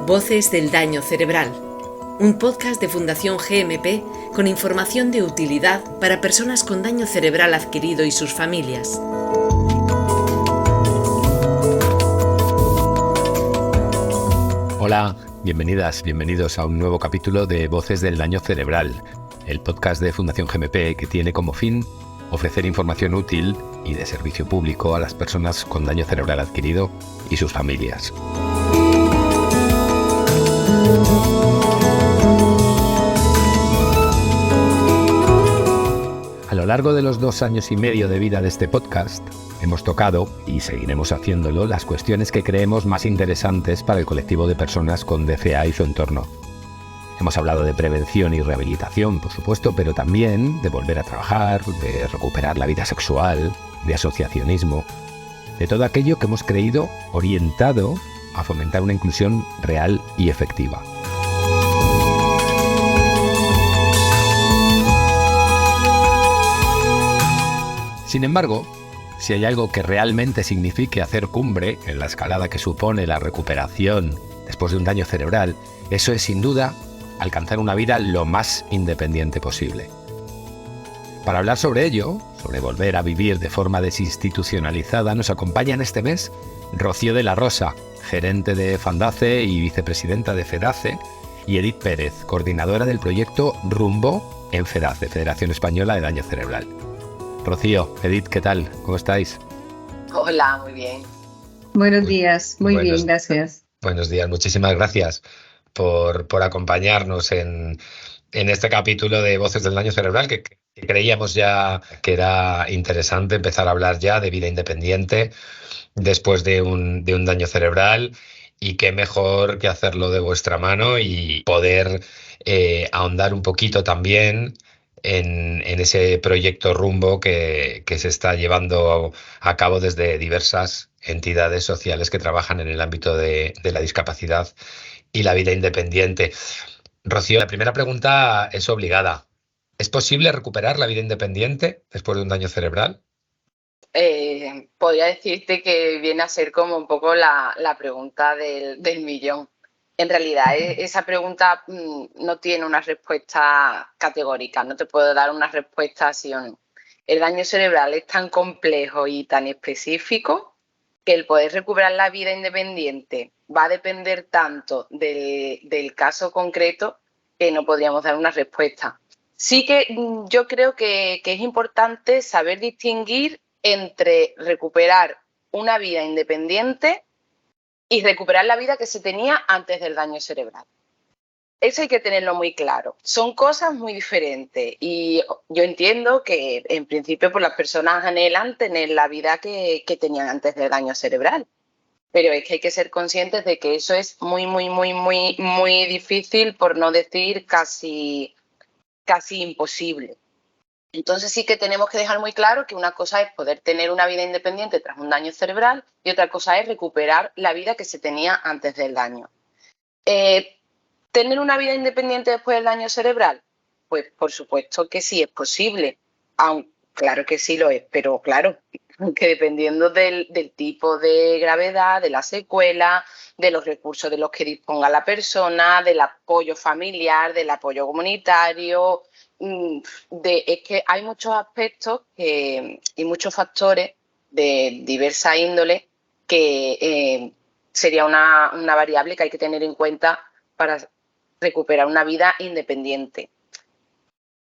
Voces del daño cerebral, un podcast de Fundación GMP con información de utilidad para personas con daño cerebral adquirido y sus familias. Hola, bienvenidas, bienvenidos a un nuevo capítulo de Voces del daño cerebral, el podcast de Fundación GMP que tiene como fin ofrecer información útil y de servicio público a las personas con daño cerebral adquirido y sus familias. A lo largo de los 2 años y medio de vida de este podcast, hemos tocado, y seguiremos haciéndolo, las cuestiones que creemos más interesantes para el colectivo de personas con DCA y su entorno. Hemos hablado de prevención y rehabilitación, por supuesto, pero también de volver a trabajar, de recuperar la vida sexual, de asociacionismo, de todo aquello que hemos creído orientado a fomentar una inclusión real y efectiva. Sin embargo, si hay algo que realmente signifique hacer cumbre en la escalada que supone la recuperación después de un daño cerebral, eso es sin duda alcanzar una vida lo más independiente posible. Para hablar sobre ello, sobre volver a vivir de forma desinstitucionalizada, nos acompañan este mes Rocío de la Rosa, gerente de Fandace y vicepresidenta de FEDACE, y Edith Pérez, coordinadora del proyecto Rumbo en FEDACE, Federación Española de Daño Cerebral. Rocío, Edith, ¿qué tal? ¿Cómo estáis? Hola, muy bien. Buenos días, muy bien, gracias. Buenos días, muchísimas gracias por acompañarnos en este capítulo de Voces del Daño Cerebral, que creíamos ya que era interesante empezar a hablar ya de vida independiente después de un daño cerebral, y qué mejor que hacerlo de vuestra mano y poder ahondar un poquito también en ese proyecto Rumbo que se está llevando a cabo desde diversas entidades sociales que trabajan en el ámbito de la discapacidad y la vida independiente. Rocío, la primera pregunta es obligada. ¿Es posible recuperar la vida independiente después de un daño cerebral? Podría decirte que viene a ser como un poco la pregunta del millón. En realidad, esa pregunta no tiene una respuesta categórica, no te puedo dar una respuesta sí o no. El daño cerebral es tan complejo y tan específico que el poder recuperar la vida independiente va a depender tanto del caso concreto que no podríamos dar una respuesta. Sí que yo creo que es importante saber distinguir entre recuperar una vida independiente y recuperar la vida que se tenía antes del daño cerebral. Eso hay que tenerlo muy claro. Son cosas muy diferentes y yo entiendo que en principio pues, las personas anhelan tener la vida que tenían antes del daño cerebral. Pero es que hay que ser conscientes de que eso es muy, muy, muy, muy, muy difícil, por no decir casi imposible. Entonces sí que tenemos que dejar muy claro que una cosa es poder tener una vida independiente tras un daño cerebral y otra cosa es recuperar la vida que se tenía antes del daño. ¿Tener una vida independiente después del daño cerebral? Pues por supuesto que sí es posible. Claro que sí lo es, pero claro, que dependiendo del tipo de gravedad, de la secuela, de los recursos de los que disponga la persona, del apoyo familiar, del apoyo comunitario, es que hay muchos aspectos y muchos factores de diversa índole que sería una variable que hay que tener en cuenta para recuperar una vida independiente.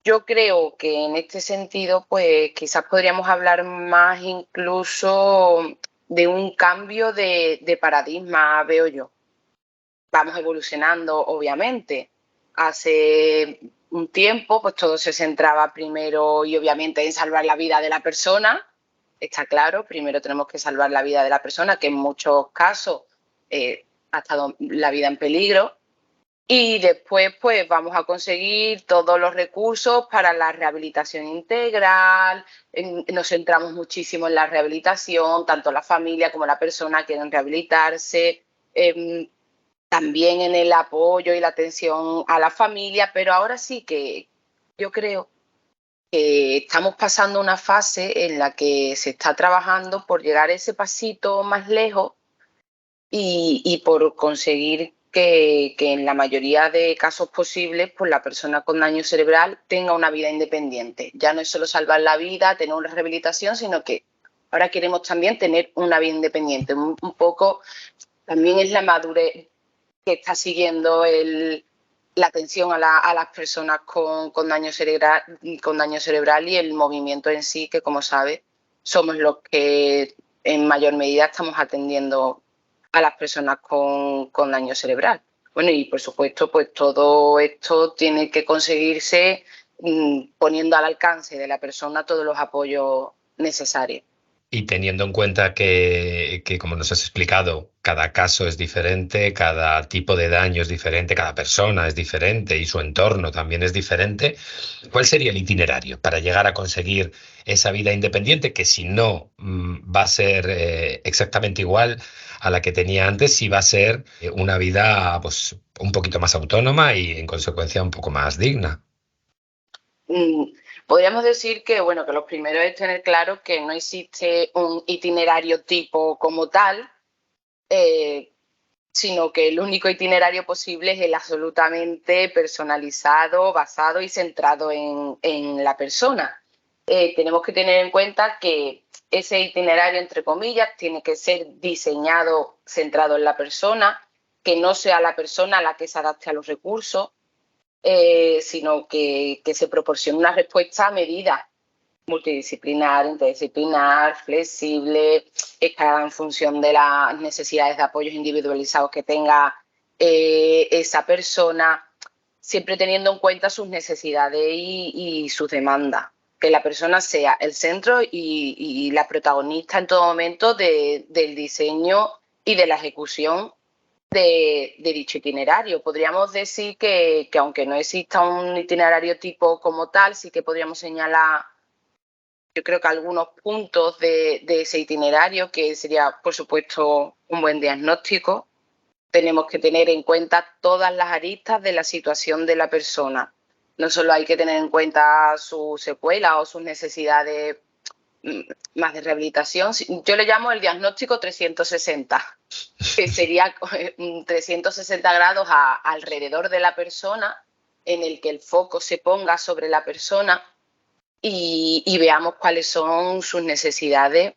Yo creo que en este sentido, pues quizás podríamos hablar más incluso de un cambio de paradigma, veo yo. Vamos evolucionando, obviamente. Hace un tiempo, pues todo se centraba primero y obviamente en salvar la vida de la persona. Está claro, primero tenemos que salvar la vida de la persona, que en muchos casos ha estado la vida en peligro. Y después, pues, vamos a conseguir todos los recursos para la rehabilitación integral. Nos centramos muchísimo en la rehabilitación, tanto la familia como la persona quieren rehabilitarse. También en el apoyo y la atención a la familia, pero ahora sí que yo creo que estamos pasando una fase en la que se está trabajando por llegar ese pasito más lejos y por conseguir que en la mayoría de casos posibles, pues la persona con daño cerebral tenga una vida independiente. Ya no es solo salvar la vida, tener una rehabilitación, sino que ahora queremos también tener una vida independiente. Un poco también es la madurez que está siguiendo la atención a las personas con daño cerebral y el movimiento en sí, que como sabes, somos los que en mayor medida estamos atendiendo a las personas con daño cerebral. Bueno, y por supuesto, pues todo esto tiene que conseguirse poniendo al alcance de la persona todos los apoyos necesarios. Y teniendo en cuenta que, como nos has explicado, cada caso es diferente, cada tipo de daño es diferente, cada persona es diferente y su entorno también es diferente, ¿cuál sería el itinerario para llegar a conseguir esa vida independiente que si no va a ser exactamente igual a la que tenía antes, si va a ser una vida pues, un poquito más autónoma y en consecuencia un poco más digna? Podríamos decir que, bueno, que lo primero es tener claro que no existe un itinerario tipo como tal, sino que el único itinerario posible es el absolutamente personalizado, basado y centrado en la persona. Tenemos que tener en cuenta que ese itinerario, entre comillas, tiene que ser diseñado centrado en la persona, que no sea la persona la que se adapte a los recursos, sino que se proporcione una respuesta a medida, multidisciplinar, interdisciplinar, flexible, en función de las necesidades de apoyos individualizados que tenga esa persona, siempre teniendo en cuenta sus necesidades y sus demandas. Que la persona sea el centro y la protagonista en todo momento del diseño y de la ejecución de dicho itinerario. Podríamos decir que aunque no exista un itinerario tipo como tal, sí que podríamos señalar, yo creo que algunos puntos de ese itinerario, que sería, por supuesto, un buen diagnóstico. Tenemos que tener en cuenta todas las aristas de la situación de la persona. No solo hay que tener en cuenta sus secuelas o sus necesidades más de rehabilitación. Yo le llamo el diagnóstico 360, que sería 360 grados alrededor de la persona, en el que el foco se ponga sobre la persona y veamos cuáles son sus necesidades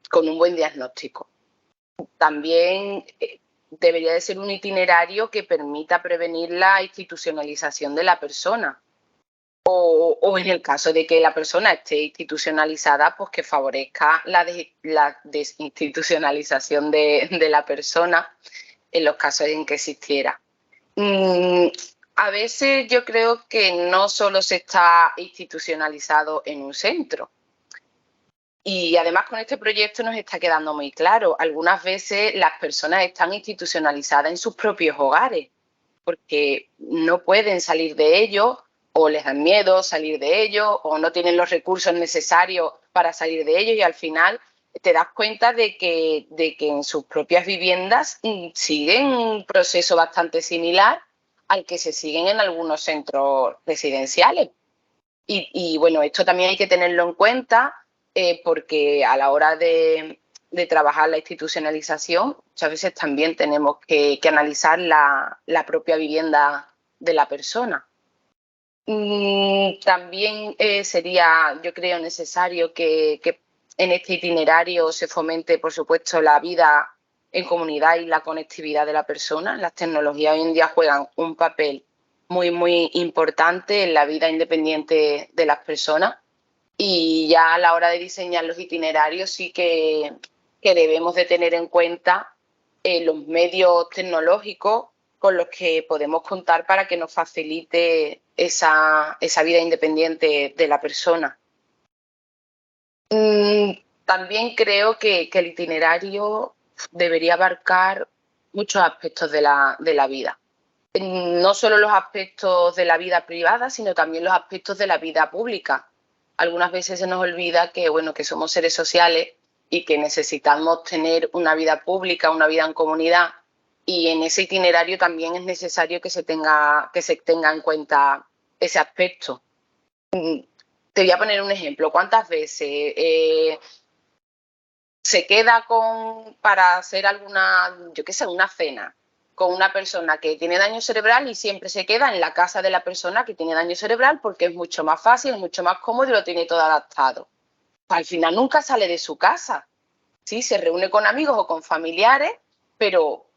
con un buen diagnóstico. También debería de ser un itinerario que permita prevenir la institucionalización de la persona. O en el caso de que la persona esté institucionalizada, pues que favorezca la desinstitucionalización de la persona en los casos en que existiera. A veces yo creo que no solo se está institucionalizado en un centro. Y además con este proyecto nos está quedando muy claro. Algunas veces las personas están institucionalizadas en sus propios hogares porque no pueden salir de ellos, o les dan miedo salir de ellos, o no tienen los recursos necesarios para salir de ellos, y al final te das cuenta de que en sus propias viviendas siguen un proceso bastante similar al que se siguen en algunos centros residenciales. Y bueno, esto también hay que tenerlo en cuenta porque a la hora de trabajar la institucionalización, muchas veces también tenemos que analizar la propia vivienda de la persona. También sería, yo creo, necesario que en este itinerario se fomente, por supuesto, la vida en comunidad y la conectividad de la persona. Las tecnologías hoy en día juegan un papel muy, muy importante en la vida independiente de las personas. Y ya a la hora de diseñar los itinerarios sí que debemos de tener en cuenta los medios tecnológicos con los que podemos contar para que nos facilite esa vida independiente de la persona. También creo que el itinerario debería abarcar muchos aspectos de la vida. No solo los aspectos de la vida privada, sino también los aspectos de la vida pública. Algunas veces se nos olvida que, bueno, que somos seres sociales y que necesitamos tener una vida pública, una vida en comunidad, y en ese itinerario también es necesario que se tenga en cuenta ese aspecto. Te voy a poner un ejemplo. ¿Cuántas veces se queda para hacer alguna, yo qué sé, una cena con una persona que tiene daño cerebral y siempre se queda en la casa de la persona que tiene daño cerebral porque es mucho más fácil, es mucho más cómodo y lo tiene todo adaptado. Al final nunca sale de su casa. Sí, se reúne con amigos o con familiares, pero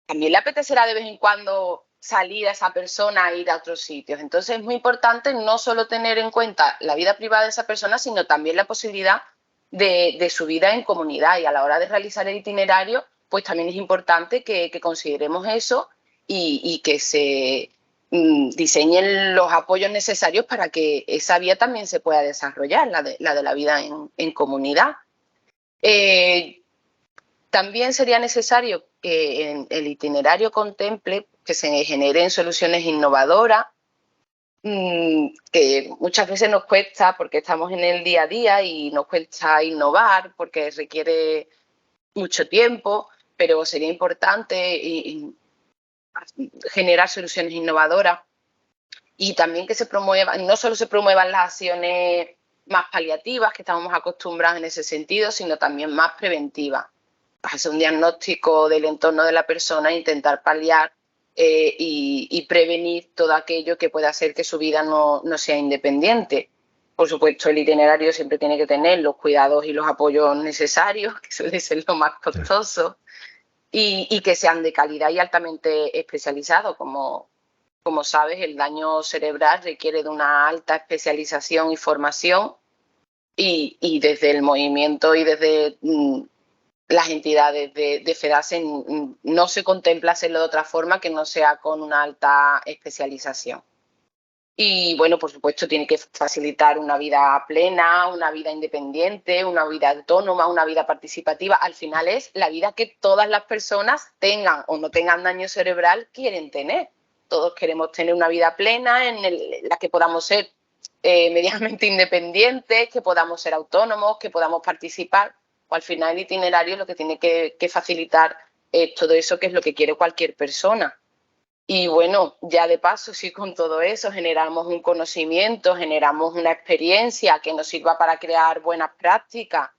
también le apetecerá de vez en cuando salir a esa persona a ir a otros sitios. Entonces es muy importante no solo tener en cuenta la vida privada de esa persona, sino también la posibilidad de su vida en comunidad. Y a la hora de realizar el itinerario, pues también es importante que consideremos eso y que se diseñen los apoyos necesarios para que esa vía también se pueda desarrollar, la de la vida en comunidad. También sería necesario que en el itinerario contemple que se generen soluciones innovadoras, que muchas veces nos cuesta porque estamos en el día a día y nos cuesta innovar porque requiere mucho tiempo, pero sería importante generar soluciones innovadoras y también que se promuevan, no solo se promuevan las acciones más paliativas, que estamos acostumbrados en ese sentido, sino también más preventivas. Hacer un diagnóstico del entorno de la persona e intentar paliar y prevenir todo aquello que pueda hacer que su vida no sea independiente. Por supuesto, el itinerario siempre tiene que tener los cuidados y los apoyos necesarios, que suele ser lo más costoso, y que sean de calidad y altamente especializados. Como sabes, el daño cerebral requiere de una alta especialización y formación y desde el movimiento y desde las entidades de FEDASE no se contempla hacerlo de otra forma que no sea con una alta especialización. Y bueno, por supuesto, tiene que facilitar una vida plena, una vida independiente, una vida autónoma, una vida participativa. Al final es la vida que todas las personas tengan o no tengan daño cerebral quieren tener. Todos queremos tener una vida plena en la que podamos ser medianamente independientes, que podamos ser autónomos, que podamos participar. O al final el itinerario lo que tiene que facilitar es todo eso, que es lo que quiere cualquier persona. Y bueno, ya de paso, sí, con todo eso generamos un conocimiento, generamos una experiencia que nos sirva para crear buenas prácticas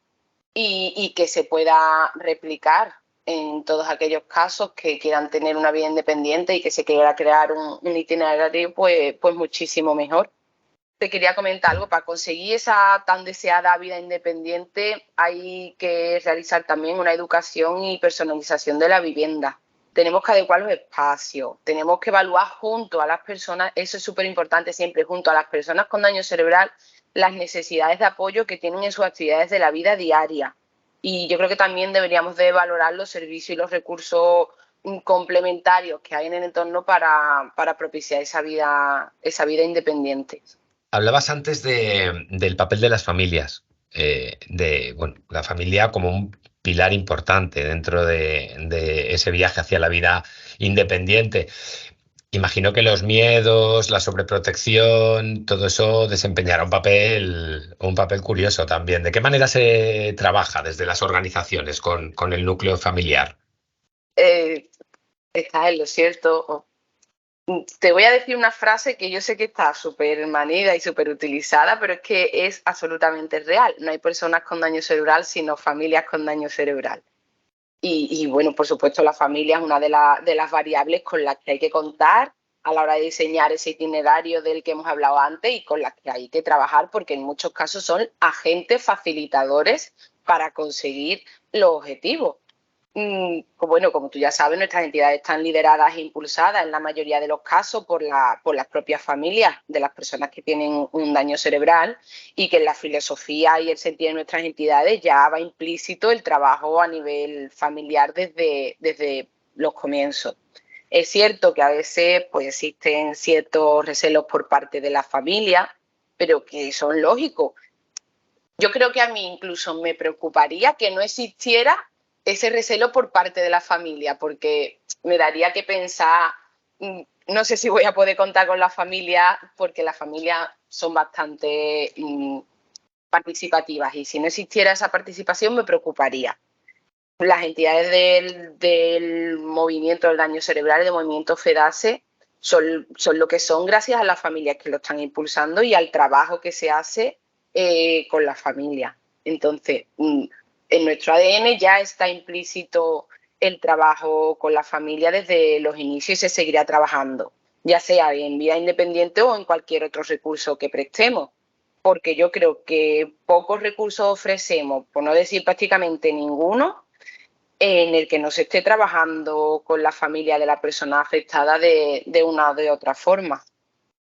y que se pueda replicar en todos aquellos casos que quieran tener una vida independiente y que se quiera crear un itinerario, pues muchísimo mejor. Te quería comentar algo. Para conseguir esa tan deseada vida independiente hay que realizar también una educación y personalización de la vivienda. Tenemos que adecuar los espacios, tenemos que evaluar junto a las personas, eso es súper importante siempre, junto a las personas con daño cerebral, las necesidades de apoyo que tienen en sus actividades de la vida diaria. Y yo creo que también deberíamos de valorar los servicios y los recursos complementarios que hay en el entorno para propiciar esa vida independiente. Hablabas antes del papel de las familias, la familia como un pilar importante dentro de ese viaje hacia la vida independiente. Imagino que los miedos, la sobreprotección, todo eso desempeñará un papel curioso también. ¿De qué manera se trabaja desde las organizaciones con el núcleo familiar? Estás en lo cierto. Te voy a decir una frase que yo sé que está súper manida y súper utilizada, pero es que es absolutamente real. No hay personas con daño cerebral, sino familias con daño cerebral. Y bueno, por supuesto, la familia es una de las variables con las que hay que contar a la hora de diseñar ese itinerario del que hemos hablado antes y con las que hay que trabajar, porque en muchos casos son agentes facilitadores para conseguir los objetivos. Bueno, como tú ya sabes, nuestras entidades están lideradas e impulsadas en la mayoría de los casos por las propias familias de las personas que tienen un daño cerebral y que en la filosofía y el sentido de nuestras entidades ya va implícito el trabajo a nivel familiar desde los comienzos. Es cierto que a veces pues, existen ciertos recelos por parte de la familia, pero que son lógicos. Yo creo que a mí incluso me preocuparía que no existiera ese recelo por parte de la familia, porque me daría que pensar, no sé si voy a poder contar con la familia, porque las familias son bastante participativas y si no existiera esa participación me preocuparía. Las entidades del movimiento del daño cerebral, del movimiento FEDASE, son lo que son gracias a las familias que lo están impulsando y al trabajo que se hace con la familia. Entonces, en nuestro ADN ya está implícito el trabajo con la familia desde los inicios y se seguirá trabajando, ya sea en vida independiente o en cualquier otro recurso que prestemos, porque yo creo que pocos recursos ofrecemos, por no decir prácticamente ninguno, en el que no se esté trabajando con la familia de la persona afectada de una o de otra forma.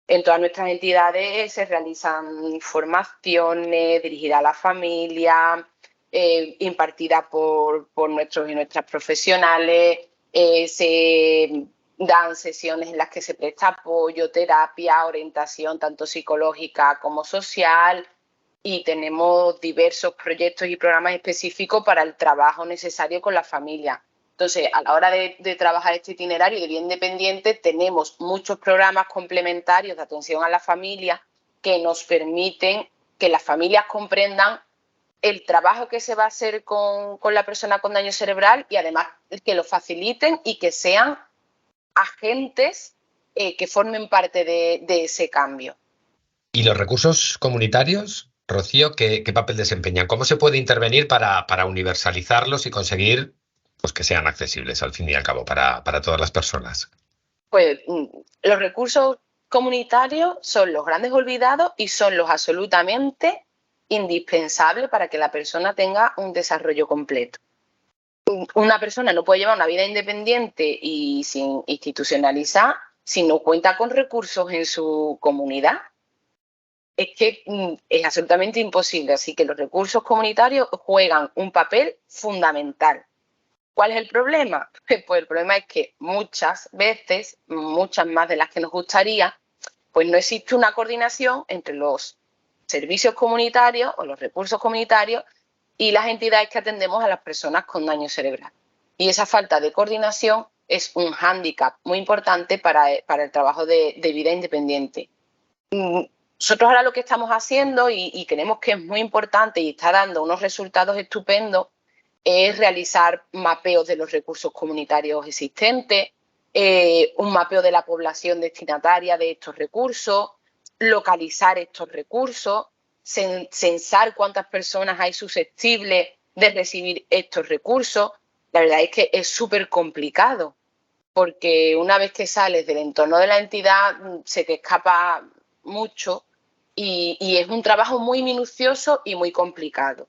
En todas nuestras entidades se realizan formaciones dirigidas a la familia, impartidas por nuestros y nuestras profesionales, se dan sesiones en las que se presta apoyo, terapia, orientación tanto psicológica como social, y tenemos diversos proyectos y programas específicos para el trabajo necesario con la familia. Entonces, a la hora de trabajar este itinerario de vida independiente, tenemos muchos programas complementarios de atención a la familia que nos permiten que las familias comprendan el trabajo que se va a hacer con la persona con daño cerebral y además que lo faciliten y que sean agentes que formen parte de ese cambio. ¿Y los recursos comunitarios, Rocío, qué papel desempeñan? ¿Cómo se puede intervenir para universalizarlos y conseguir pues, que sean accesibles al fin y al cabo para todas las personas? Pues los recursos comunitarios son los grandes olvidados y son los absolutamente indispensables para que la persona tenga un desarrollo completo. Una persona no puede llevar una vida independiente y sin institucionalizar si no cuenta con recursos en su comunidad. Es que es absolutamente imposible, así que los recursos comunitarios juegan un papel fundamental. ¿Cuál es el problema? Pues el problema es que muchas veces, muchas más de las que nos gustaría, pues no existe una coordinación entre los servicios comunitarios o los recursos comunitarios y las entidades que atendemos a las personas con daño cerebral. Y esa falta de coordinación es un hándicap muy importante para el trabajo de vida independiente. Nosotros ahora lo que estamos haciendo y creemos que es muy importante y está dando unos resultados estupendos es realizar mapeos de los recursos comunitarios existentes, un mapeo de la población destinataria de estos recursos, localizar estos recursos, censar cuántas personas hay susceptibles de recibir estos recursos. La verdad es que es súper complicado, porque una vez que sales del entorno de la entidad se te escapa mucho y es un trabajo muy minucioso y muy complicado.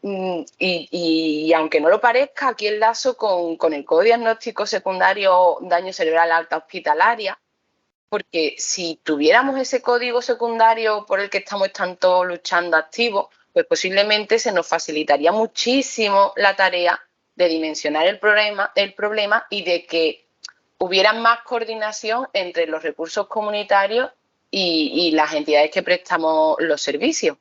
Y aunque no lo parezca, aquí enlazo con el codiagnóstico secundario daño cerebral alta hospitalaria, porque si tuviéramos ese código secundario por el que estamos tanto luchando activos, pues posiblemente se nos facilitaría muchísimo la tarea de dimensionar el problema y de que hubiera más coordinación entre los recursos comunitarios y las entidades que prestamos los servicios,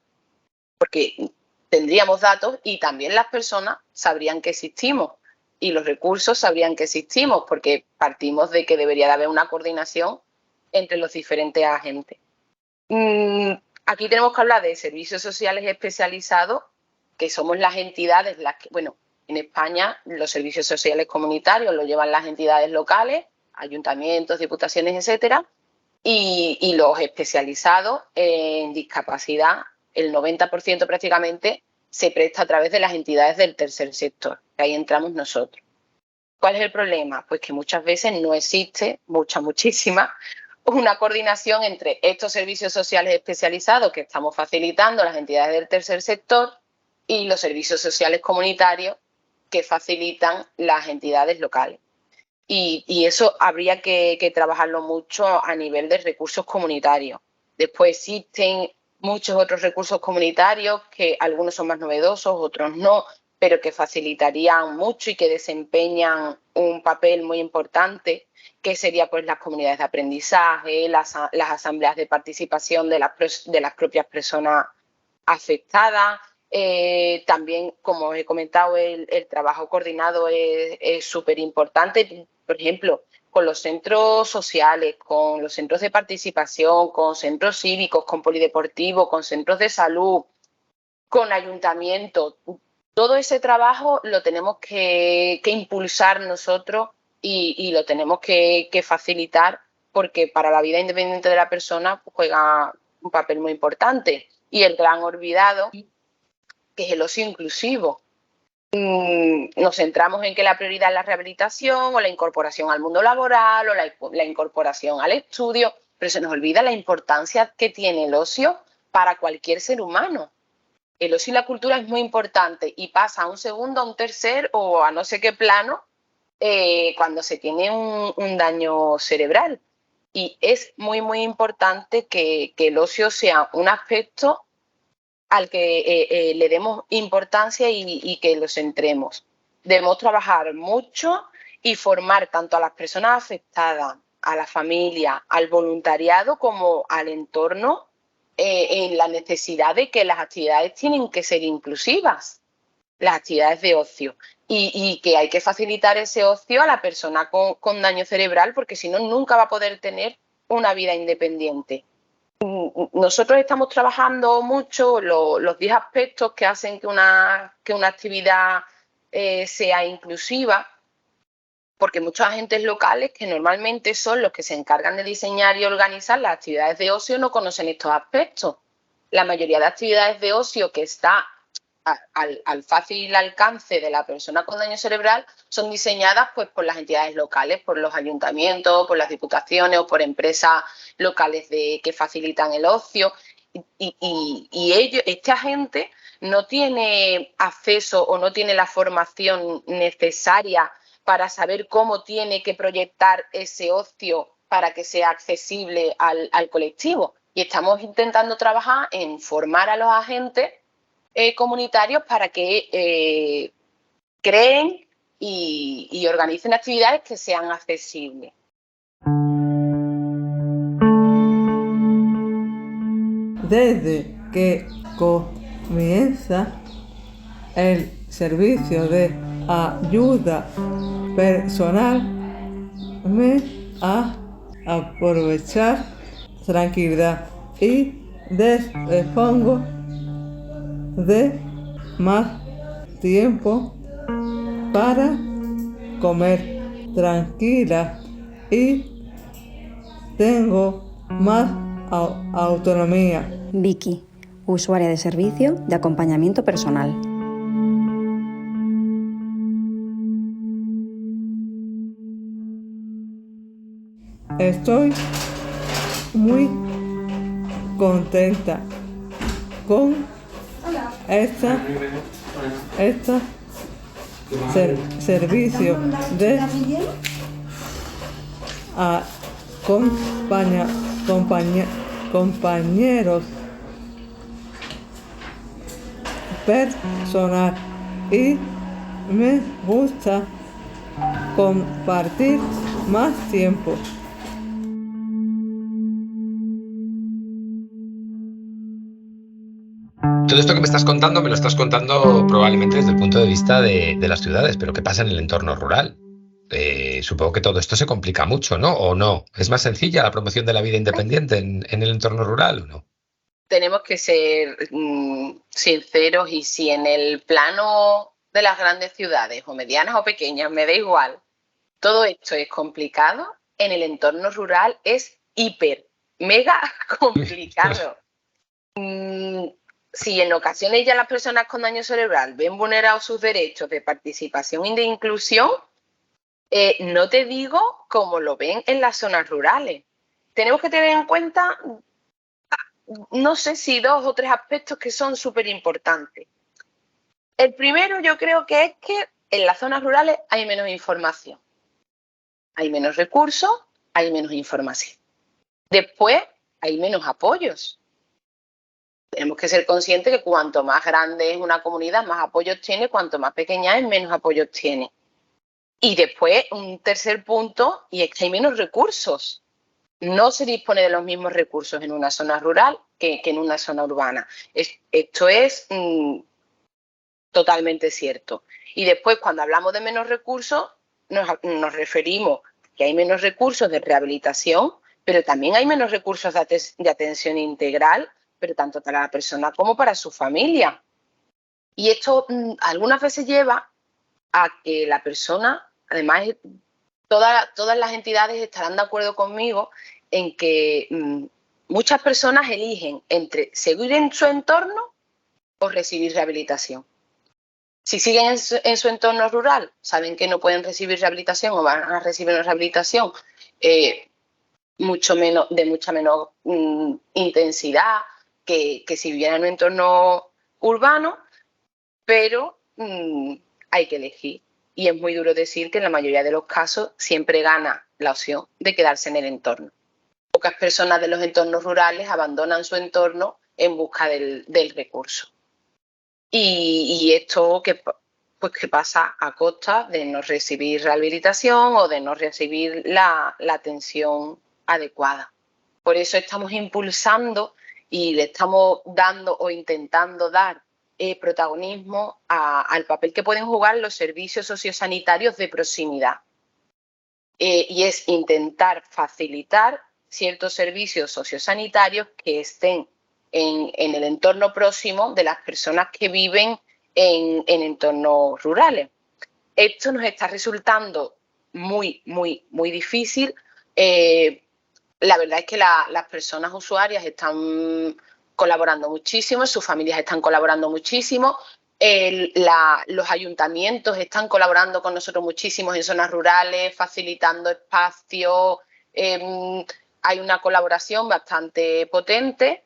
porque tendríamos datos y también las personas sabrían que existimos y los recursos sabrían que existimos, porque partimos de que debería de haber una coordinación entre los diferentes agentes. Aquí tenemos que hablar de servicios sociales especializados, que somos las entidades, bueno, en España los servicios sociales comunitarios los llevan las entidades locales, ayuntamientos, diputaciones, etcétera, y los especializados en discapacidad, el 90% prácticamente se presta a través de las entidades del tercer sector, que ahí entramos nosotros. ¿Cuál es el problema? Pues que muchas veces no existe, muchísima, una coordinación entre estos servicios sociales especializados que estamos facilitando las entidades del tercer sector y los servicios sociales comunitarios que facilitan las entidades locales. Y eso habría que trabajarlo mucho a nivel de recursos comunitarios. Después existen muchos otros recursos comunitarios que algunos son más novedosos, otros no, pero que facilitarían mucho y que desempeñan un papel muy importante, que sería pues las comunidades de aprendizaje, las asambleas de participación de las propias personas afectadas. También, como os he comentado, el trabajo coordinado es súper importante. Por ejemplo, con los centros sociales, con los centros de participación, con centros cívicos, con polideportivos, con centros de salud, con ayuntamientos. Todo ese trabajo lo tenemos que impulsar nosotros y lo tenemos que facilitar, porque para la vida independiente de la persona juega un papel muy importante. Y el gran olvidado, que es el ocio inclusivo. nos centramos en que la prioridad es la rehabilitación o la incorporación al mundo laboral o la incorporación al estudio, pero se nos olvida la importancia que tiene el ocio para cualquier ser humano. El ocio y la cultura es muy importante y pasa a un segundo, a un tercer o a no sé qué plano cuando se tiene un daño cerebral. Y es muy, muy importante que el ocio sea un aspecto al que le demos importancia y que lo centremos. Debemos trabajar mucho y formar tanto a las personas afectadas, a la familia, al voluntariado como al entorno en la necesidad de que las actividades tienen que ser inclusivas, las actividades de ocio, y que hay que facilitar ese ocio a la persona con daño cerebral porque si no nunca va a poder tener una vida independiente. Nosotros estamos trabajando mucho los 10 aspectos que hacen que una actividad sea inclusiva, porque muchos agentes locales, que normalmente son los que se encargan de diseñar y organizar las actividades de ocio, no conocen estos aspectos. La mayoría de actividades de ocio que está al fácil alcance de la persona con daño cerebral son diseñadas pues, por las entidades locales, por los ayuntamientos, por las diputaciones o por empresas locales que facilitan el ocio. Este agente no tiene acceso o no tiene la formación necesaria para saber cómo tiene que proyectar ese ocio para que sea accesible al colectivo. Y estamos intentando trabajar en formar a los agentes comunitarios para que creen y organicen actividades que sean accesibles. Desde que comienza el servicio de ayuda personal, me a aprovechar tranquilidad y dispongo de más tiempo para comer tranquila y tengo más autonomía. Vicky, usuaria de servicio de acompañamiento personal. Estoy muy contenta con este servicio de compañeros personal y me gusta compartir más tiempo. Todo esto que me estás contando, me lo estás contando probablemente desde el punto de vista de las ciudades, pero ¿qué pasa en el entorno rural? Supongo que todo esto se complica mucho, ¿no? ¿O no? ¿Es más sencilla la promoción de la vida independiente en el entorno rural o no? Tenemos que ser sinceros y si en el plano de las grandes ciudades o medianas o pequeñas, me da igual, todo esto es complicado, en el entorno rural es mega complicado. Si en ocasiones ya las personas con daño cerebral ven vulnerados sus derechos de participación y de inclusión, no te digo cómo lo ven en las zonas rurales. Tenemos que tener en cuenta, no sé si 2 o 3 aspectos que son súper importantes. El primero yo creo que es que en las zonas rurales hay menos información. Hay menos recursos, hay menos información. Después hay menos apoyos. Tenemos que ser conscientes que cuanto más grande es una comunidad, más apoyos tiene, cuanto más pequeña es, menos apoyos tiene. Y después, un tercer punto, y es que hay menos recursos. No se dispone de los mismos recursos en una zona rural que en una zona urbana. Esto es totalmente cierto. Y después, cuando hablamos de menos recursos, nos referimos que hay menos recursos de rehabilitación, pero también hay menos recursos de atención integral, pero tanto para la persona como para su familia. Y esto algunas veces lleva a que la persona, además, todas las entidades estarán de acuerdo conmigo en que muchas personas eligen entre seguir en su entorno o recibir rehabilitación. Si siguen en su entorno rural, saben que no pueden recibir rehabilitación o van a recibir una rehabilitación de mucha menor intensidad que si vivieran en un entorno urbano, pero hay que elegir. Y es muy duro decir que en la mayoría de los casos siempre gana la opción de quedarse en el entorno. Pocas personas de los entornos rurales abandonan su entorno en busca del recurso. Y esto que pasa a costa de no recibir rehabilitación o de no recibir la atención adecuada. Por eso estamos impulsando y le estamos dando o intentando dar protagonismo al papel que pueden jugar los servicios sociosanitarios de proximidad. Y es intentar facilitar ciertos servicios sociosanitarios que estén en el entorno próximo de las personas que viven en entornos rurales. Esto nos está resultando muy, muy, muy difícil. La verdad es que las personas usuarias están colaborando muchísimo, sus familias están colaborando muchísimo, los ayuntamientos están colaborando con nosotros muchísimo en zonas rurales, facilitando espacios. Hay una colaboración bastante potente,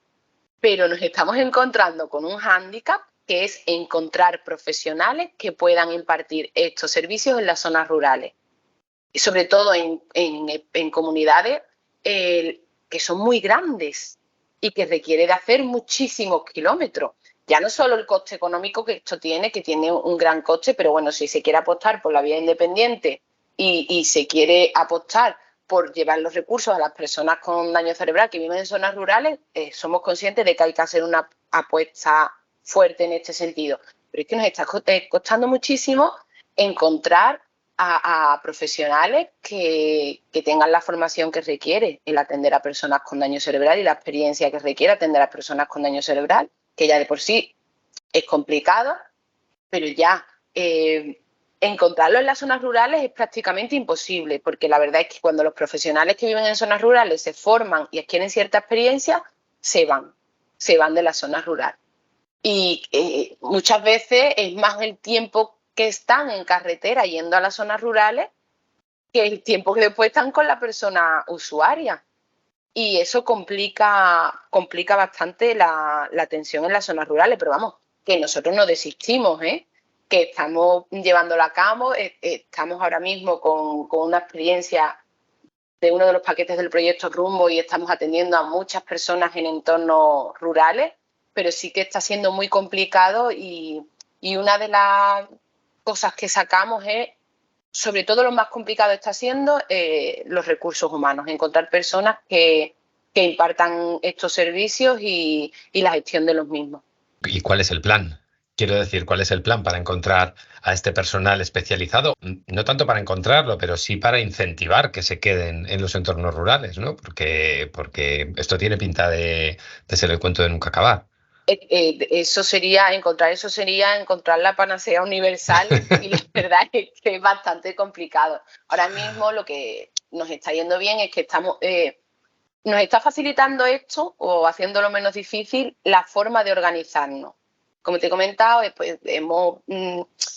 pero nos estamos encontrando con un hándicap que es encontrar profesionales que puedan impartir estos servicios en las zonas rurales, y sobre todo en comunidades que son muy grandes y que requiere de hacer muchísimos kilómetros. Ya no solo el coste económico que esto tiene, que tiene un gran coste, pero bueno, si se quiere apostar por la vía independiente y se quiere apostar por llevar los recursos a las personas con daño cerebral que viven en zonas rurales, somos conscientes de que hay que hacer una apuesta fuerte en este sentido. Pero es que nos está costando muchísimo encontrar a profesionales que tengan la formación que requiere el atender a personas con daño cerebral y la experiencia que requiere atender a personas con daño cerebral, que ya de por sí es complicado, pero ya encontrarlo en las zonas rurales es prácticamente imposible, porque la verdad es que cuando los profesionales que viven en zonas rurales se forman y adquieren cierta experiencia, se van de las zonas rurales. Y muchas veces es más el tiempo que están en carretera yendo a las zonas rurales que el tiempo que después están con la persona usuaria. Y eso complica bastante la atención en las zonas rurales. Pero vamos, que nosotros no desistimos, que estamos llevándolo a cabo. Estamos ahora mismo con una experiencia de uno de los paquetes del proyecto Rumbo y estamos atendiendo a muchas personas en entornos rurales, pero sí que está siendo muy complicado y una de las cosas que sacamos es, sobre todo lo más complicado está siendo los recursos humanos, encontrar personas que impartan estos servicios y la gestión de los mismos. ¿Y cuál es el plan? Quiero decir, ¿cuál es el plan para encontrar a este personal especializado? No tanto para encontrarlo, pero sí para incentivar que se queden en los entornos rurales, ¿no? Porque esto tiene pinta de ser el cuento de nunca acabar. Eso sería encontrar la panacea universal y la verdad es que es bastante complicado. Ahora mismo lo que nos está yendo bien es que nos está facilitando esto o haciéndolo menos difícil la forma de organizarnos. Como te he comentado, hemos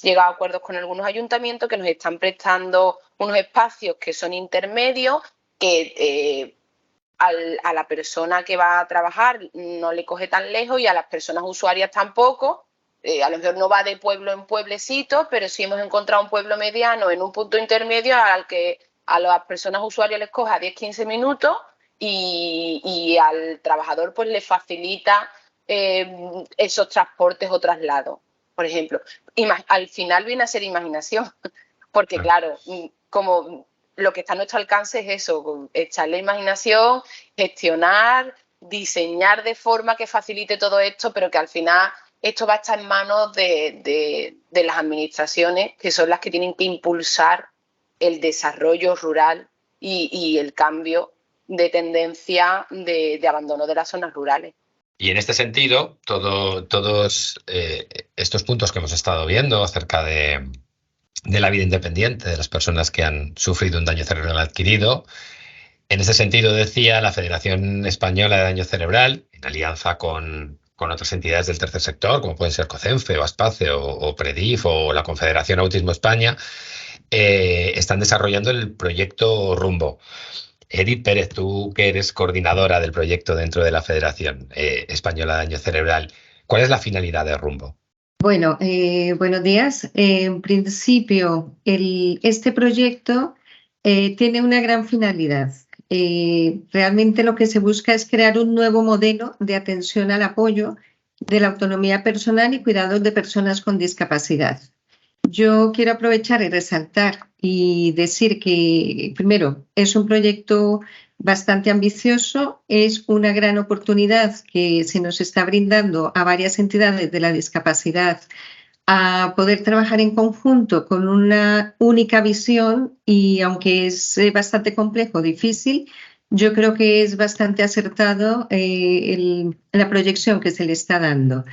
llegado a acuerdos con algunos ayuntamientos que nos están prestando unos espacios que son intermedios, que a la persona que va a trabajar no le coge tan lejos y a las personas usuarias tampoco. A lo mejor no va de pueblo en pueblecito, pero sí hemos encontrado un pueblo mediano en un punto intermedio al que a las personas usuarias les coja 10-15 minutos y al trabajador pues le facilita esos transportes o traslados, por ejemplo. Al final viene a ser imaginación, porque claro, como lo que está a nuestro alcance es eso, echarle imaginación, gestionar, diseñar de forma que facilite todo esto, pero que al final esto va a estar en manos de las administraciones, que son las que tienen que impulsar el desarrollo rural y el cambio de tendencia de abandono de las zonas rurales. Y en este sentido, todos estos puntos que hemos estado viendo acerca de la vida independiente de las personas que han sufrido un daño cerebral adquirido. En ese sentido, decía la Federación Española de Daño Cerebral, en alianza con con otras entidades del tercer sector, como pueden ser COCENFE o ASPACE o PREDIF o la Confederación Autismo España, están desarrollando el proyecto Rumbo. Edith Pérez, tú que eres coordinadora del proyecto dentro de la Federación Española de Daño Cerebral, ¿cuál es la finalidad de Rumbo? Bueno, buenos días. En principio, este proyecto tiene una gran finalidad. Realmente lo que se busca es crear un nuevo modelo de atención al apoyo de la autonomía personal y cuidados de personas con discapacidad. Yo quiero aprovechar y resaltar y decir que, primero, es un proyecto bastante ambicioso, es una gran oportunidad que se nos está brindando a varias entidades de la discapacidad a poder trabajar en conjunto con una única visión y aunque es bastante complejo, difícil, yo creo que es bastante acertado la proyección que se le está dando.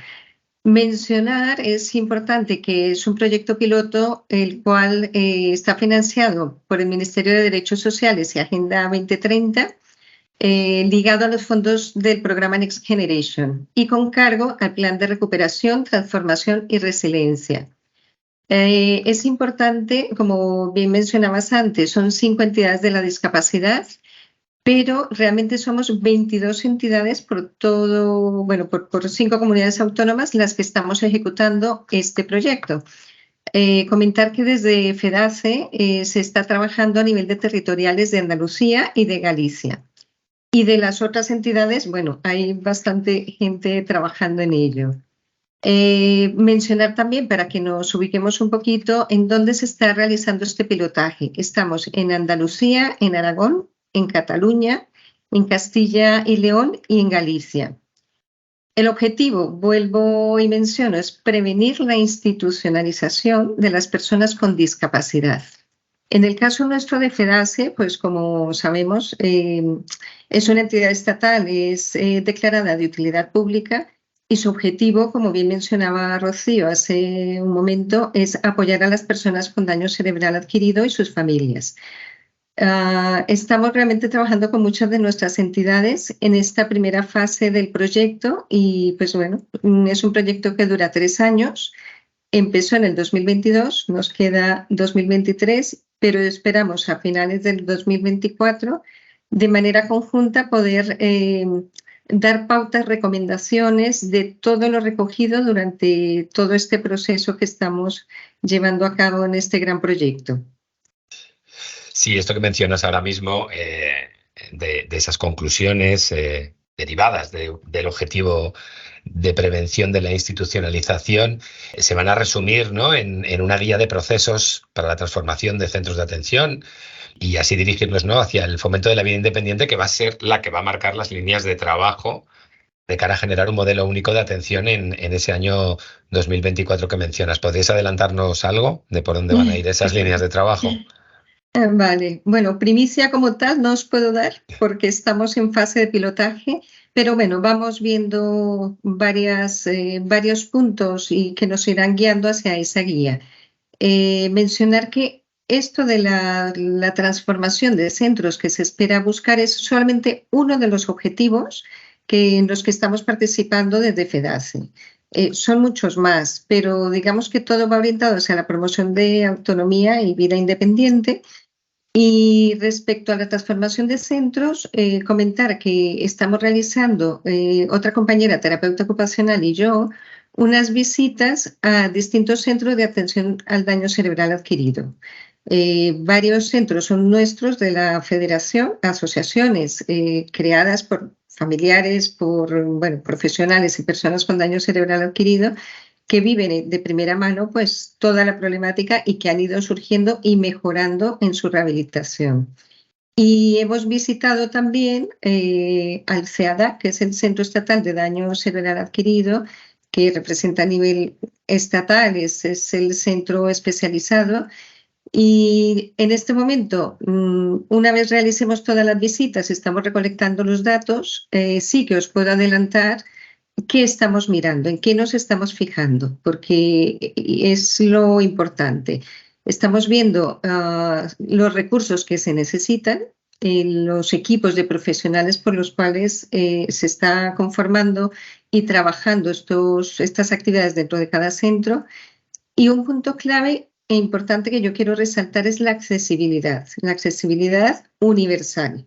Mencionar es importante que es un proyecto piloto el cual está financiado por el Ministerio de Derechos Sociales y Agenda 2030, ligado a los fondos del programa Next Generation y con cargo al Plan de Recuperación, Transformación y Resiliencia. Es importante, como bien mencionabas antes, son 5 entidades de la discapacidad, pero realmente somos 22 entidades por 5 comunidades autónomas las que estamos ejecutando este proyecto. Comentar que desde FEDACE se está trabajando a nivel de territoriales de Andalucía y de Galicia. Y de las otras entidades, bueno, hay bastante gente trabajando en ello. Mencionar también, para que nos ubiquemos un poquito, en dónde se está realizando este pilotaje. Estamos en Andalucía, en Aragón, en Cataluña, en Castilla y León y en Galicia. El objetivo, vuelvo y menciono, es prevenir la institucionalización de las personas con discapacidad. En el caso nuestro de FEDACE, pues como sabemos, es una entidad estatal, es declarada de utilidad pública y su objetivo, como bien mencionaba Rocío hace un momento, es apoyar a las personas con daño cerebral adquirido y sus familias. Estamos realmente trabajando con muchas de nuestras entidades en esta primera fase del proyecto y pues bueno, es un proyecto que dura 3 años, empezó en el 2022, nos queda 2023, pero esperamos a finales del 2024 de manera conjunta poder dar pautas, recomendaciones de todo lo recogido durante todo este proceso que estamos llevando a cabo en este gran proyecto. Sí, esto que mencionas ahora mismo, de esas conclusiones derivadas del objetivo de prevención de la institucionalización, se van a resumir, ¿no?, en una guía de procesos para la transformación de centros de atención y así dirigirnos, ¿no?, hacia el fomento de la vida independiente, que va a ser la que va a marcar las líneas de trabajo de cara a generar un modelo único de atención en ese año 2024 que mencionas. ¿Podrías adelantarnos algo de por dónde van a ir esas líneas de trabajo? Vale, bueno, primicia como tal no os puedo dar porque estamos en fase de pilotaje, pero bueno, vamos viendo varios puntos y que nos irán guiando hacia esa guía. Mencionar que esto de la transformación de centros que se espera buscar es solamente uno de los objetivos en los que estamos participando desde FEDACE. Son muchos más, pero digamos que todo va orientado hacia la promoción de autonomía y vida independiente. Y respecto a la transformación de centros, comentar que estamos realizando, otra compañera terapeuta ocupacional y yo, unas visitas a distintos centros de atención al daño cerebral adquirido. Varios centros son nuestros de la Federación, asociaciones creadas por familiares, por profesionales y personas con daño cerebral adquirido, que viven de primera mano pues toda la problemática y que han ido surgiendo y mejorando en su rehabilitación. Y hemos visitado también al CEADA, que es el Centro Estatal de Daño Cerebral Adquirido, que representa a nivel estatal, es el centro especializado. Y en este momento, una vez realicemos todas las visitas, estamos recolectando los datos, sí que os puedo adelantar qué estamos mirando, en qué nos estamos fijando, porque es lo importante. Estamos viendo los recursos que se necesitan, los equipos de profesionales por los cuales se está conformando y trabajando estas actividades dentro de cada centro. Y un punto clave e importante que yo quiero resaltar es la accesibilidad universal.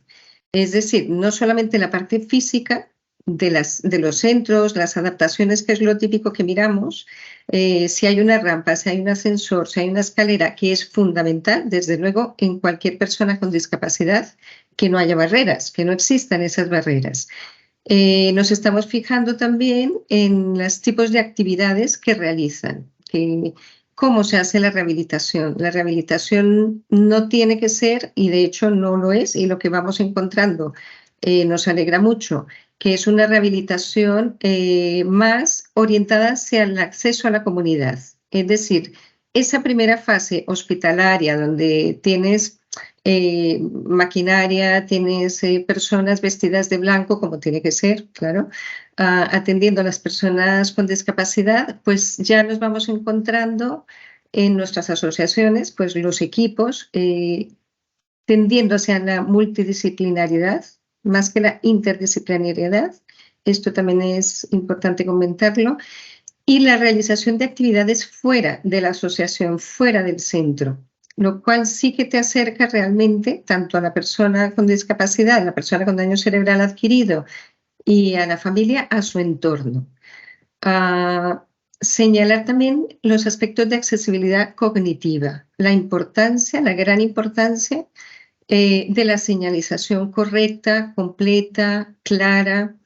Es decir, no solamente la parte física de los centros, las adaptaciones, que es lo típico que miramos, si hay una rampa, si hay un ascensor, si hay una escalera, que es fundamental, desde luego, en cualquier persona con discapacidad, que no haya barreras, que no existan esas barreras. Nos estamos fijando también en los tipos de actividades que realizan, cómo se hace la rehabilitación. La rehabilitación no tiene que ser, y de hecho no lo es, y lo que vamos encontrando nos alegra mucho, que es una rehabilitación más orientada hacia el acceso a la comunidad. Es decir, esa primera fase hospitalaria donde tienes maquinaria, tienes personas vestidas de blanco, como tiene que ser, claro, atendiendo a las personas con discapacidad, pues ya nos vamos encontrando en nuestras asociaciones, pues los equipos tendiendo hacia la multidisciplinariedad, más que la interdisciplinariedad. Esto también es importante comentarlo. Y la realización de actividades fuera de la asociación, fuera del centro, lo cual sí que te acerca realmente tanto a la persona con discapacidad, a la persona con daño cerebral adquirido y a la familia, a su entorno. Señalar también los aspectos de accesibilidad cognitiva, la gran importancia de la señalización correcta, completa, clara.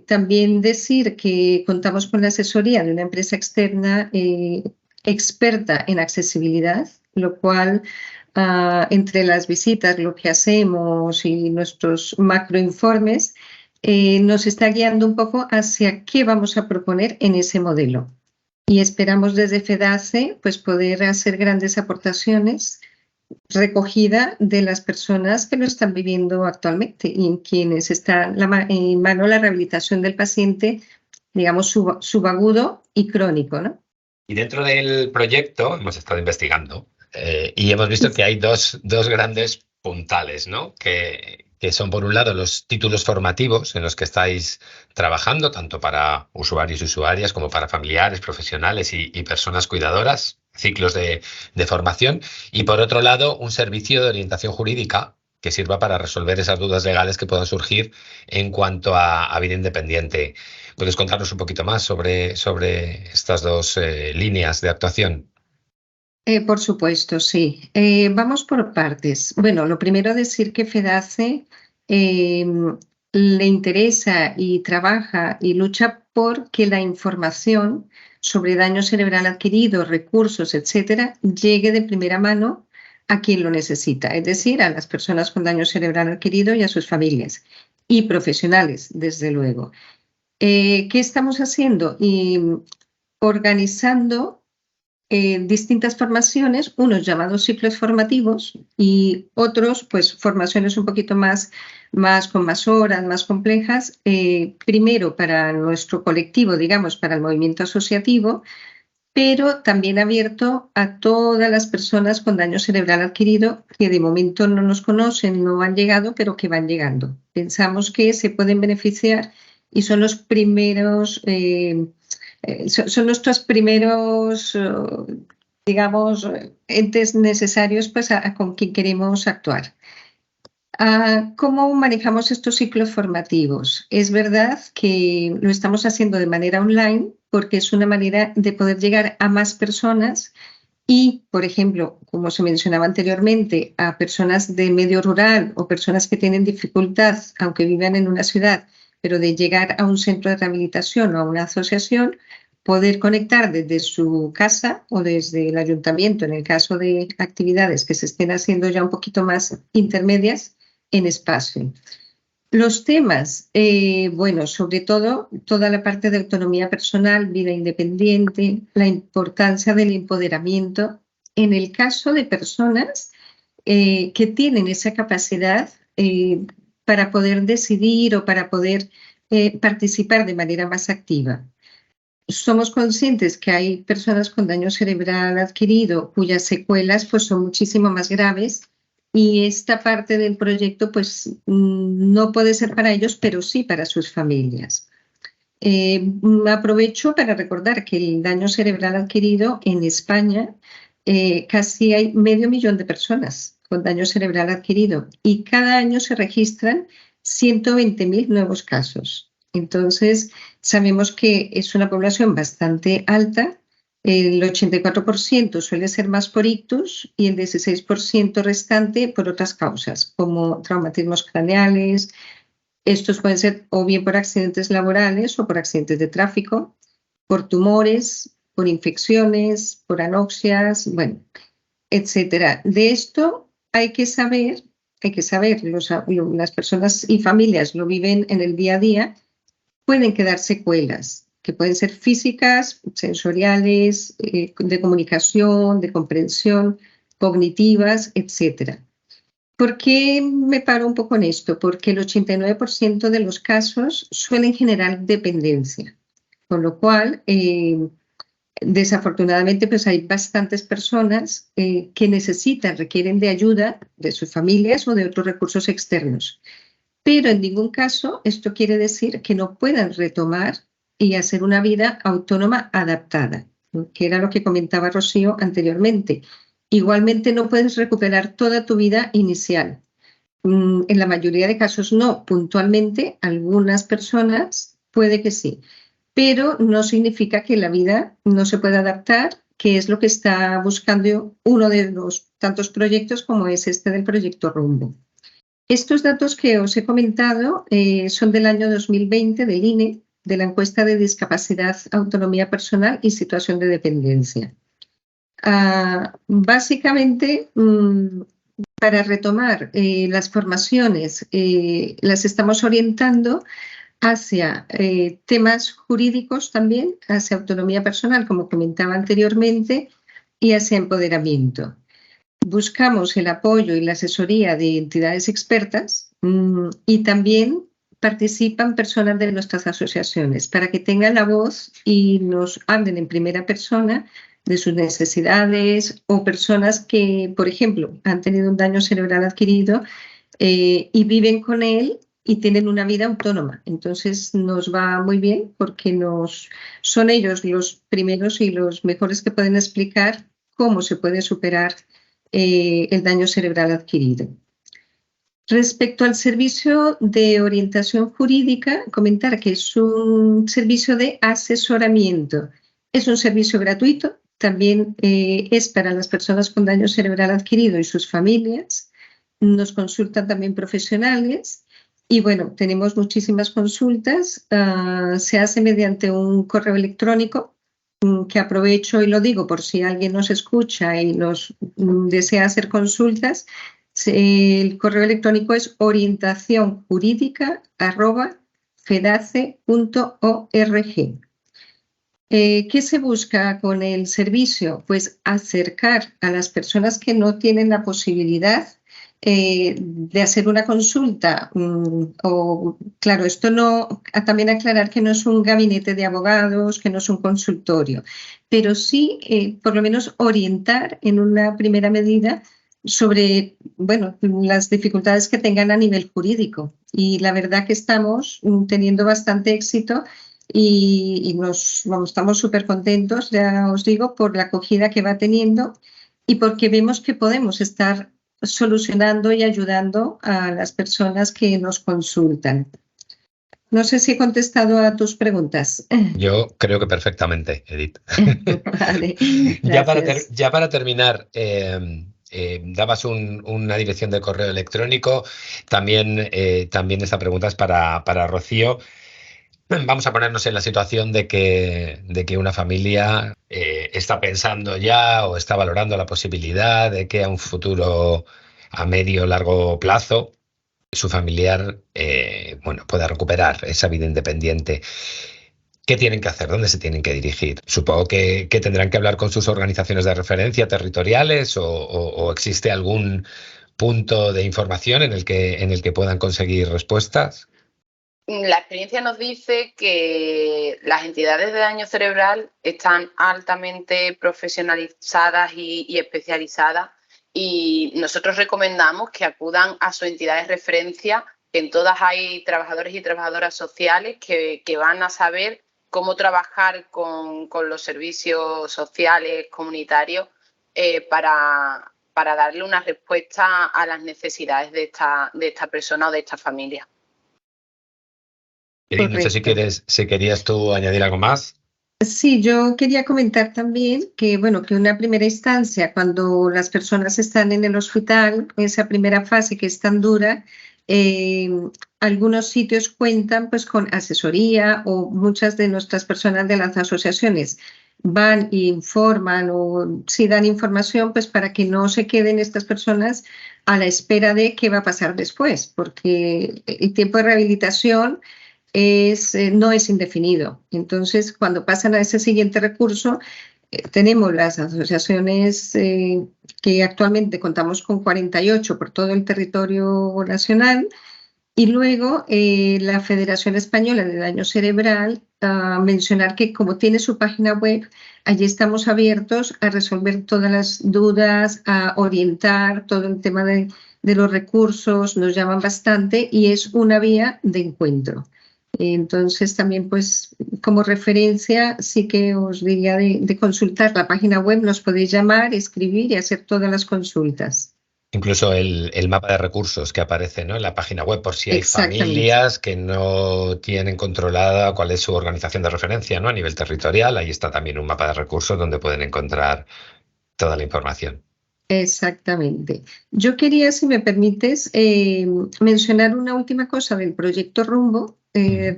También decir que contamos con la asesoría de una empresa externa experta en accesibilidad, lo cual entre las visitas, lo que hacemos y nuestros macroinformes nos está guiando un poco hacia qué vamos a proponer en ese modelo. Y esperamos desde FEDACE pues, poder hacer grandes aportaciones recogida de las personas que lo están viviendo actualmente y en quienes está en mano la rehabilitación del paciente, digamos, subagudo y crónico, ¿no? Y dentro del proyecto hemos estado investigando y hemos visto que hay dos grandes puntales, ¿no? Que son, por un lado, los títulos formativos en los que estáis trabajando, tanto para usuarios y usuarias como para familiares, profesionales y personas cuidadoras, ciclos de formación. Y, por otro lado, un servicio de orientación jurídica que sirva para resolver esas dudas legales que puedan surgir en cuanto a vida independiente. ¿Puedes contarnos un poquito más sobre estas dos líneas de actuación? Por supuesto, sí. Vamos por partes. Bueno, lo primero decir que FEDACE le interesa y trabaja y lucha por que la información sobre daño cerebral adquirido, recursos, etcétera, llegue de primera mano a quien lo necesita, es decir, a las personas con daño cerebral adquirido y a sus familias y profesionales, desde luego. ¿Qué estamos haciendo? Organizando distintas formaciones, unos llamados ciclos formativos y otros, pues, formaciones un poquito más con más horas, más complejas, primero para nuestro colectivo, digamos, para el movimiento asociativo, pero también abierto a todas las personas con daño cerebral adquirido que de momento no nos conocen, no han llegado, pero que van llegando. Pensamos que se pueden beneficiar y son los primeros... son nuestros primeros, digamos, entes necesarios pues, con quien queremos actuar. ¿Cómo manejamos estos ciclos formativos? Es verdad que lo estamos haciendo de manera online porque es una manera de poder llegar a más personas y, por ejemplo, como se mencionaba anteriormente, a personas de medio rural o personas que tienen dificultad, aunque vivan en una ciudad, pero de llegar a un centro de rehabilitación o a una asociación, poder conectar desde su casa o desde el ayuntamiento, en el caso de actividades que se estén haciendo ya un poquito más intermedias en espacio. Los temas, bueno, sobre todo, toda la parte de autonomía personal, vida independiente, la importancia del empoderamiento en el caso de personas que tienen esa capacidad para poder decidir o para poder participar de manera más activa. Somos conscientes que hay personas con daño cerebral adquirido cuyas secuelas pues, son muchísimo más graves y esta parte del proyecto pues no puede ser para ellos, pero sí para sus familias. Aprovecho para recordar que el daño cerebral adquirido en España casi hay 500.000 de personas con daño cerebral adquirido y cada año se registran 120.000 nuevos casos. Entonces, sabemos que es una población bastante alta. El 84% suele ser más por ictus y el 16% restante por otras causas, como traumatismos craneales. Estos pueden ser o bien por accidentes laborales o por accidentes de tráfico, por tumores, por infecciones, por anoxias, bueno, etcétera. De esto hay que saber, las personas y familias lo viven en el día a día, pueden quedar secuelas, que pueden ser físicas, sensoriales, de comunicación, de comprensión, cognitivas, etcétera. ¿Por qué me paro un poco en esto? Porque el 89% de los casos suelen generar dependencia, con lo cual, desafortunadamente, pues hay bastantes personas que requieren de ayuda de sus familias o de otros recursos externos. Pero en ningún caso esto quiere decir que no puedan retomar y hacer una vida autónoma adaptada, ¿no? Que era lo que comentaba Rocío anteriormente. Igualmente no puedes recuperar toda tu vida inicial. En la mayoría de casos no, puntualmente algunas personas puede que sí, pero no significa que la vida no se pueda adaptar, que es lo que está buscando uno de los tantos proyectos como es este del proyecto Rumbo. Estos datos que os he comentado son del año 2020 del INE, de la encuesta de discapacidad, autonomía personal y situación de dependencia. Básicamente, para retomar las formaciones, las estamos orientando hacia temas jurídicos también, hacia autonomía personal, como comentaba anteriormente, y hacia empoderamiento. Buscamos el apoyo y la asesoría de entidades expertas y también participan personas de nuestras asociaciones para que tengan la voz y nos hablen en primera persona de sus necesidades, o personas que, por ejemplo, han tenido un daño cerebral adquirido y viven con él y tienen una vida autónoma. Entonces nos va muy bien porque son ellos los primeros y los mejores que pueden explicar cómo se puede superar el daño cerebral adquirido. Respecto al servicio de orientación jurídica, comentar que es un servicio de asesoramiento. Es un servicio gratuito, también es para las personas con daño cerebral adquirido y sus familias. Nos consultan también profesionales y bueno, tenemos muchísimas consultas. Se hace mediante un correo electrónico que aprovecho y lo digo por si alguien nos escucha y nos desea hacer consultas. El correo electrónico es orientacionjurídica@fedace.org. ¿Qué se busca con el servicio? Pues acercar a las personas que no tienen la posibilidad de hacer una consulta. Claro, esto no, también aclarar que no es un gabinete de abogados, que no es un consultorio, pero sí, por lo menos orientar en una primera medida sobre, bueno, las dificultades que tengan a nivel jurídico. Y la verdad que estamos teniendo bastante éxito y estamos súper contentos, ya os digo, por la acogida que va teniendo y porque vemos que podemos estar solucionando y ayudando a las personas que nos consultan. No sé si he contestado a tus preguntas. Yo creo que perfectamente, Edith. Vale, ya para terminar, dabas una dirección de correo electrónico. También esta pregunta es para Rocío. Vamos a ponernos en la situación de que una familia está pensando ya o está valorando la posibilidad de que a un futuro a medio o largo plazo su familiar pueda recuperar esa vida independiente. ¿Qué tienen que hacer? ¿Dónde se tienen que dirigir? Supongo que tendrán que hablar con sus organizaciones de referencia territoriales o existe algún punto de información en el que puedan conseguir respuestas. La experiencia nos dice que las entidades de daño cerebral están altamente profesionalizadas y especializadas y nosotros recomendamos que acudan a su entidad de referencia. En todas hay trabajadores y trabajadoras sociales que van a saber cómo trabajar con los servicios sociales comunitarios para darle una respuesta a las necesidades de esta persona o de esta familia. Edith, no sé si querías tú añadir algo más. Sí, yo quería comentar también que, bueno, que una primera instancia, cuando las personas están en el hospital, esa primera fase que es tan dura, algunos sitios cuentan pues con asesoría, o muchas de nuestras personas de las asociaciones van e informan o sí dan información pues para que no se queden estas personas a la espera de qué va a pasar después, porque el tiempo de rehabilitación no es indefinido. Entonces, cuando pasan a ese siguiente recurso, tenemos las asociaciones que actualmente contamos con 48 por todo el territorio nacional, y luego la Federación Española de Daño Cerebral, mencionar que como tiene su página web, allí estamos abiertos a resolver todas las dudas, a orientar todo el tema de los recursos, nos llaman bastante y es una vía de encuentro. Entonces también pues como referencia sí que os diría de consultar la página web, nos podéis llamar, escribir y hacer todas las consultas. Incluso el mapa de recursos que aparece, ¿no?, en la página web, por si hay familias que no tienen controlada cuál es su organización de referencia, ¿no?, a nivel territorial. Ahí está también un mapa de recursos donde pueden encontrar toda la información. Exactamente. Yo quería, si me permites, mencionar una última cosa del proyecto Rumbo,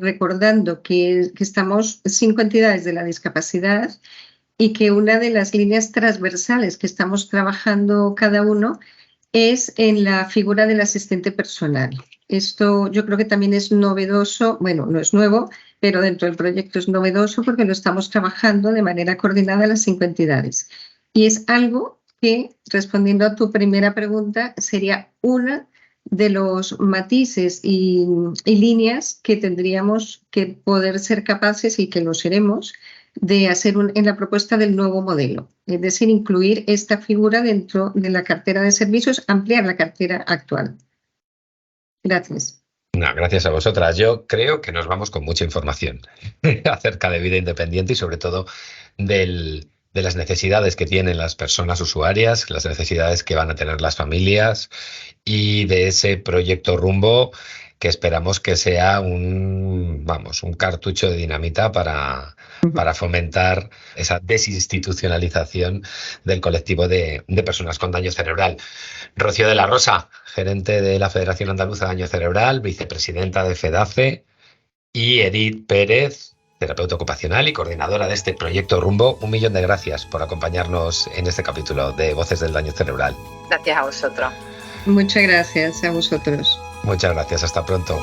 recordando que estamos 5 entidades de la discapacidad y que una de las líneas transversales que estamos trabajando cada uno es en la figura del asistente personal. Esto yo creo que también es novedoso, bueno, no es nuevo, pero dentro del proyecto es novedoso porque lo estamos trabajando de manera coordinada las 5 entidades. Y es algo que, respondiendo a tu primera pregunta, sería una de los matices y líneas que tendríamos que poder ser capaces, y que lo seremos, de hacer en la propuesta del nuevo modelo. Es decir, incluir esta figura dentro de la cartera de servicios, ampliar la cartera actual. Gracias. No, gracias a vosotras. Yo creo que nos vamos con mucha información acerca de vida independiente y sobre todo de las necesidades que tienen las personas usuarias, las necesidades que van a tener las familias, y de ese proyecto Rumbo que esperamos que sea un cartucho de dinamita para fomentar esa desinstitucionalización del colectivo de personas con daño cerebral. Rocío de la Rosa, gerente de la Federación Andaluza de Daño Cerebral, vicepresidenta de FEDACE, y Edith Pérez, terapeuta ocupacional y coordinadora de este proyecto Rumbo. 1.000.000 de gracias por acompañarnos en este capítulo de Voces del Daño Cerebral. Gracias a vosotros. Muchas gracias a vosotros. Muchas gracias, hasta pronto.